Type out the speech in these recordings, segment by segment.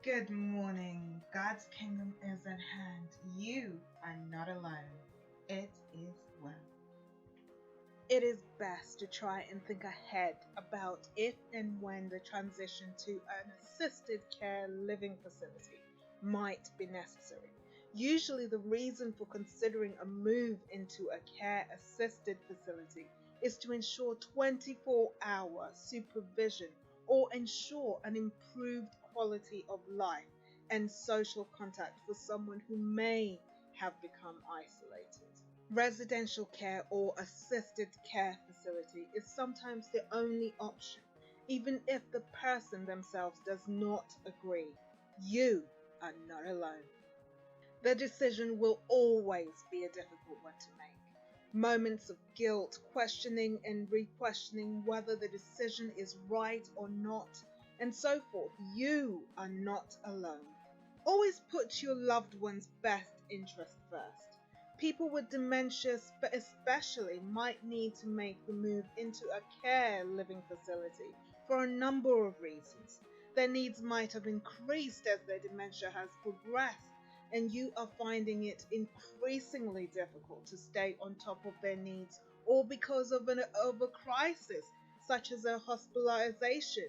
Good morning. God's kingdom is at hand. You are not alone. It is well. It is best to try and think ahead about if and when the transition to an assisted care living facility might be necessary. Usually, the reason for considering a move into a care assisted facility is to ensure 24-hour supervision or ensure an improved quality of life and social contact for someone who may have become isolated. Residential care or assisted care facility is sometimes the only option, even if the person themselves does not agree. You are not alone. The decision will always be a difficult one to make. Moments of guilt, questioning and re-questioning whether the decision is right or not, and so forth. You are not alone. Always put your loved one's best interest first. People with dementia especially might need to make the move into a care living facility for a number of reasons. Their needs might have increased as their dementia has progressed, and you are finding it increasingly difficult to stay on top of their needs, or because of a crisis such as a hospitalization.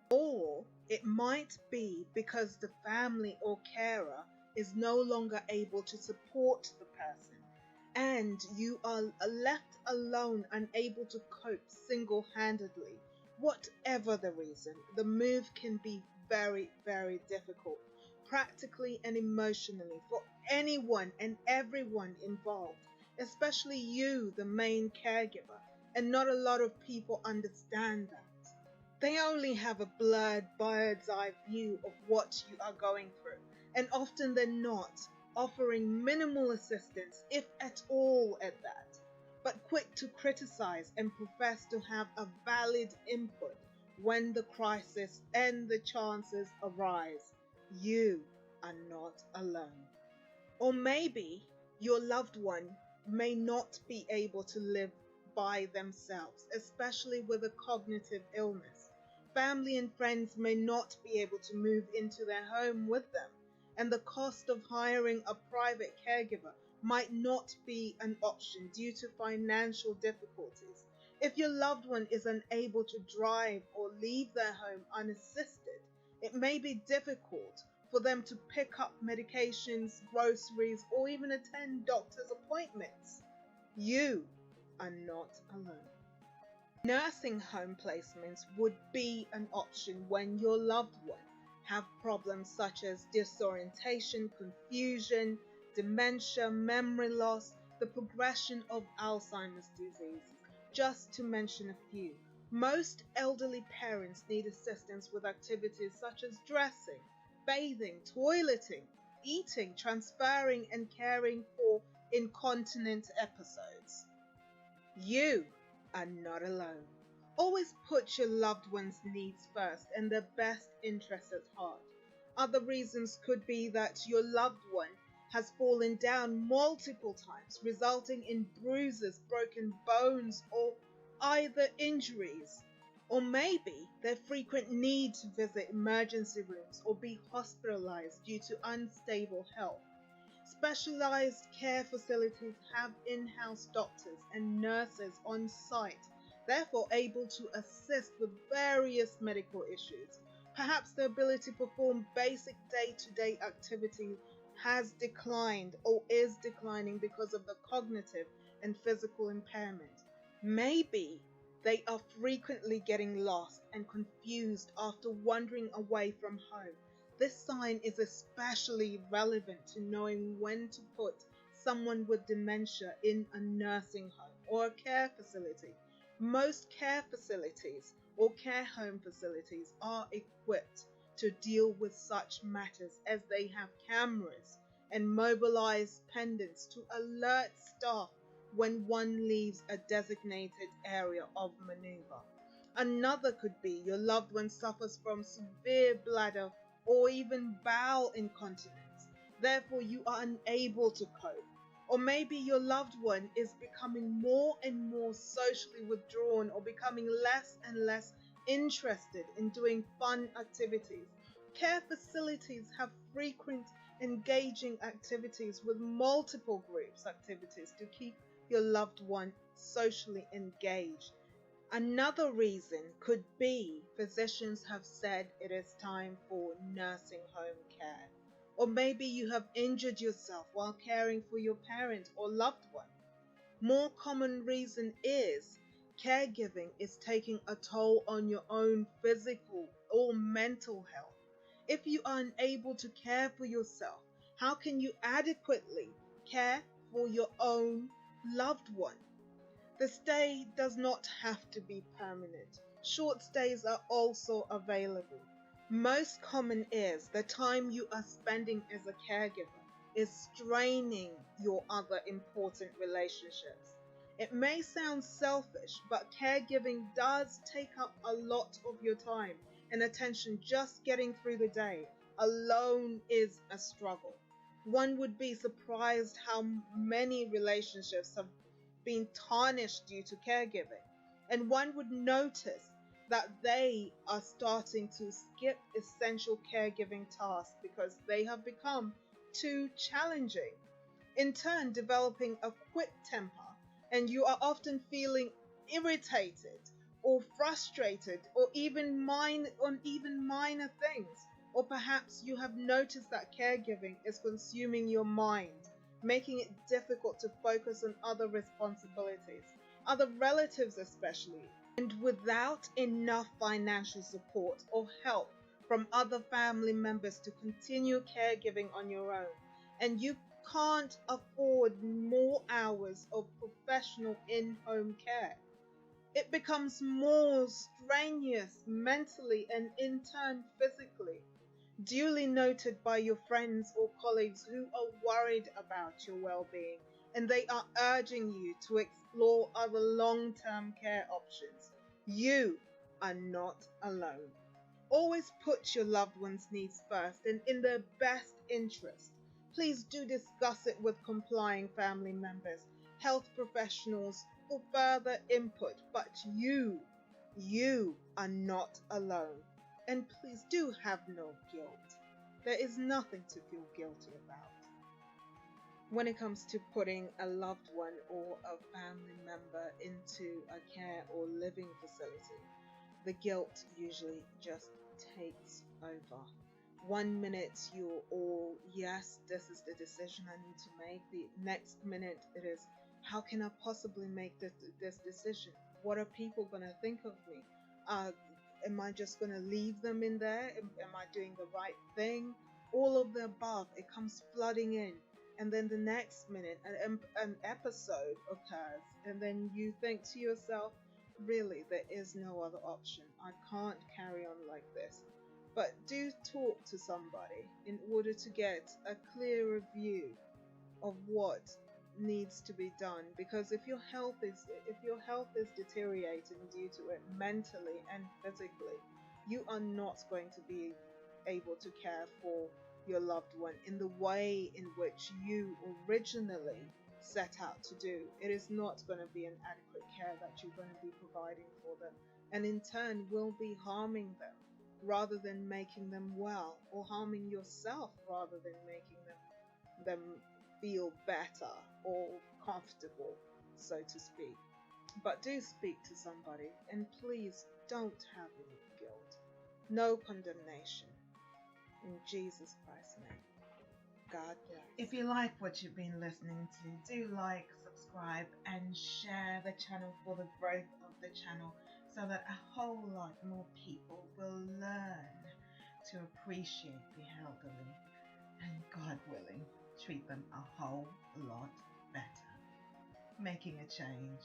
Or it might be because the family or carer is no longer able to support the person, and you are left alone, unable to cope single-handedly. Whatever the reason, the move can be very, very difficult, practically and emotionally, for anyone and everyone involved, especially you, the main caregiver, and not a lot of people understand that. They only have a blurred bird's eye view of what you are going through, and often they're not, offering minimal assistance, if at all at that, but quick to criticize and profess to have a valid input when the crisis and the chances arise. You are not alone. Or maybe your loved one may not be able to live by themselves, especially with a cognitive illness. Family and friends may not be able to move into their home with them, and the cost of hiring a private caregiver might not be an option due to financial difficulties. If your loved one is unable to drive or leave their home unassisted, it may be difficult for them to pick up medications, groceries, or even attend doctor's appointments. You are not alone. Nursing home placements would be an option when your loved one have problems such as disorientation, confusion, dementia, memory loss, the progression of Alzheimer's disease, just to mention a few. Most elderly parents need assistance with activities such as dressing, bathing, toileting, eating, transferring, and caring for incontinent episodes. You are not alone. Always put your loved one's needs first and their best interests at heart. Other reasons could be that your loved one has fallen down multiple times, resulting in bruises, broken bones, or either injuries. Or maybe their frequent need to visit emergency rooms or be hospitalized due to unstable health. Specialized care facilities have in-house doctors and nurses on site, therefore able to assist with various medical issues. Perhaps the ability to perform basic day-to-day activities has declined or is declining because of the cognitive and physical impairment. Maybe they are frequently getting lost and confused after wandering away from home. This sign is especially relevant to knowing when to put someone with dementia in a nursing home or a care facility. Most care facilities or care home facilities are equipped to deal with such matters, as they have cameras and mobilized pendants to alert staff when one leaves a designated area of maneuver. Another could be your loved one suffers from severe bladder or even bowel incontinence. Therefore, you are unable to cope. Or maybe your loved one is becoming more and more socially withdrawn or becoming less and less interested in doing fun activities. Care facilities have frequent engaging activities with multiple groups activities to keep your loved one socially engaged. Another reason could be physicians have said it is time for nursing home care. Or maybe you have injured yourself while caring for your parent or loved one. More common reason is caregiving is taking a toll on your own physical or mental health. If you are unable to care for yourself, how can you adequately care for your own loved one? The stay does not have to be permanent. Short stays are also available. Most common is the time you are spending as a caregiver is straining your other important relationships. It may sound selfish, but caregiving does take up a lot of your time and attention. Just getting through the day alone is a struggle. One would be surprised how many relationships have been tarnished due to caregiving, and one would notice that they are starting to skip essential caregiving tasks because they have become too challenging, in turn developing a quick temper, and you are often feeling irritated or frustrated or even minor things. Or perhaps you have noticed that caregiving is consuming your mind, making it difficult to focus on other responsibilities, other relatives especially, and without enough financial support or help from other family members to continue caregiving on your own, and you can't afford more hours of professional in-home care. It becomes more strenuous mentally and in turn physically, duly noted by your friends or colleagues who are worried about your well-being, and they are urging you to explore other long-term care options. You are not alone. Always put your loved one's needs first and in their best interest. Please do discuss it with complying family members, health professionals for further input, but you are not alone. And please do have no guilt. There is nothing to feel guilty about. When it comes to putting a loved one or a family member into a care or living facility, the guilt usually just takes over. 1 minute you're all, yes, this is the decision I need to make. The next minute it is, how can I possibly make this decision? What are people going to think of me? Am I just going to leave them in there? Am I doing the right thing? All of the above, it comes flooding in. And then the next minute, an episode occurs, and then you think to yourself, really, there is no other option. I can't carry on like this. But do talk to somebody in order to get a clearer view of what needs to be done, because if your health is deteriorating due to it mentally and physically, you are not going to be able to care for your loved one in the way in which you originally set out to do. It is not going to be an adequate care that you're going to be providing for them, and in turn will be harming them rather than making them well, or harming yourself rather than making them feel better or comfortable, so to speak. But do speak to somebody, and please don't have any guilt, no condemnation. In Jesus Christ's name, God bless. If you like what you've been listening to, do like, subscribe, and share the channel for the growth of the channel, so that a whole lot more people will learn to appreciate the elderly and, God willing, treat them a whole lot better. Making a change